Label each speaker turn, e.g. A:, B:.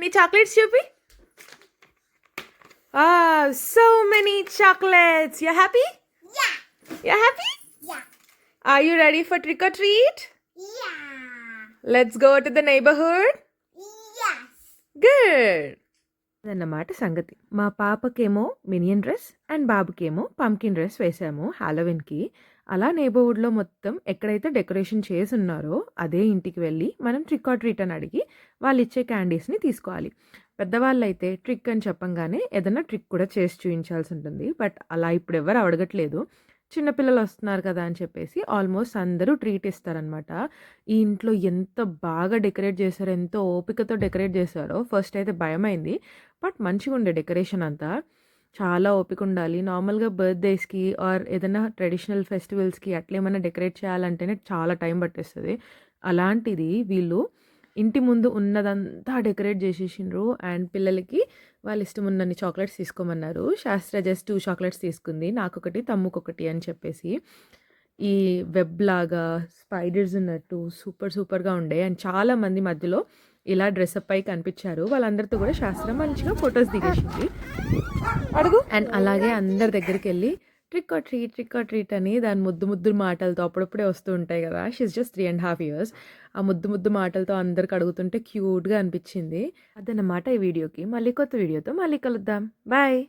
A: chocolates, Chupi? Ah, so many chocolates. You're happy?
B: Yeah.
A: You're happy?
B: Yeah.
A: Are you ready for trick or treat?
B: Yeah.
A: Let's go to the neighborhood.
B: Yes.
A: Good. అదన్నమాట సంగతి. మా పాపకేమో మినియన్ dress and బాబుకేమో pumpkin dress వేసాము హాలోవిన్కి. అలా నేబర్హుడ్లో మొత్తం ఎక్కడైతే decoration చేసి ఉన్నారో అదే ఇంటికి వెళ్ళి మనం ట్రిక్ ఆర్ ట్రీట్ అని అడిగి వాళ్ళు ఇచ్చే క్యాండీస్ని తీసుకోవాలి. పెద్దవాళ్ళు అయితే ట్రిక్ అని చెప్పంగానే ఏదైనా ట్రిక్ కూడా చేసి చూపించాల్సి ఉంటుంది. బట్ అలా ఇప్పుడు ఎవరు అడగట్లేదు. చిన్నపిల్లలు వస్తున్నారు కదా అని చెప్పేసి ఆల్మోస్ట్ అందరూ ట్రీట్ ఇస్తారనమాట. ఈ ఇంట్లో ఎంత బాగా డెకరేట్ చేశారో, ఎంతో ఓపికతో డెకరేట్ చేశారో ఫస్ట్ అయితే భయమైంది. బట్ మంచిగుండే డెకరేషన్ అంతా. చాలా ఓపిక ఉండాలి. నార్మల్‌గా బర్త్‌డేస్‌కి ఆర్ ఏదైనా ట్రెడిషనల్ ఫెస్టివల్స్‌కి అట్లేమన్నా డెకరేట్ చేయాలంటేనే చాలా టైం పట్టేస్తది. అలాంటిది వీళ్ళు ఇంటి ముందు ఉన్నదంతా డెకరేట్ చేసేసిండ్రు. అండ్ పిల్లలకి వాళ్ళ ఇష్టం ఉన్నన్ని చాక్లెట్స్ తీసుకోమన్నారు. శాస్త్ర జస్ట్ 2 చాక్లెట్స్ తీసుకుంది. నాకొకటి, తమ్ముకొకటి అని చెప్పేసి. ఈ వెబ్ లాగా స్పైడర్స్ ఉన్నట్టు సూపర్‌గా ఉండే. అండ్ చాలామంది మధ్యలో ఇలా డ్రెసప్ అయ్యి కనిపించారు. వాళ్ళందరితో కూడా శాస్త్రం మంచిగా ఫొటోస్ దిగేసింది. అడుగు. అండ్ అలాగే అందరి దగ్గరికెళ్ళి ట్రిక్ ఆర్ ట్రీట్ అని దాని ముద్దు మాటలతో అప్పుడప్పుడే వస్తూ ఉంటాయి కదా! She is just 3½ years. ఆ ముద్దు మాటలతో అందరికి అడుగుతుంటే క్యూట్‌గా అనిపించింది. అదన్నమాట ఈ వీడియోకి. మళ్ళీ కొత్త వీడియోతో మళ్ళీ కలుద్దాం. బాయ్.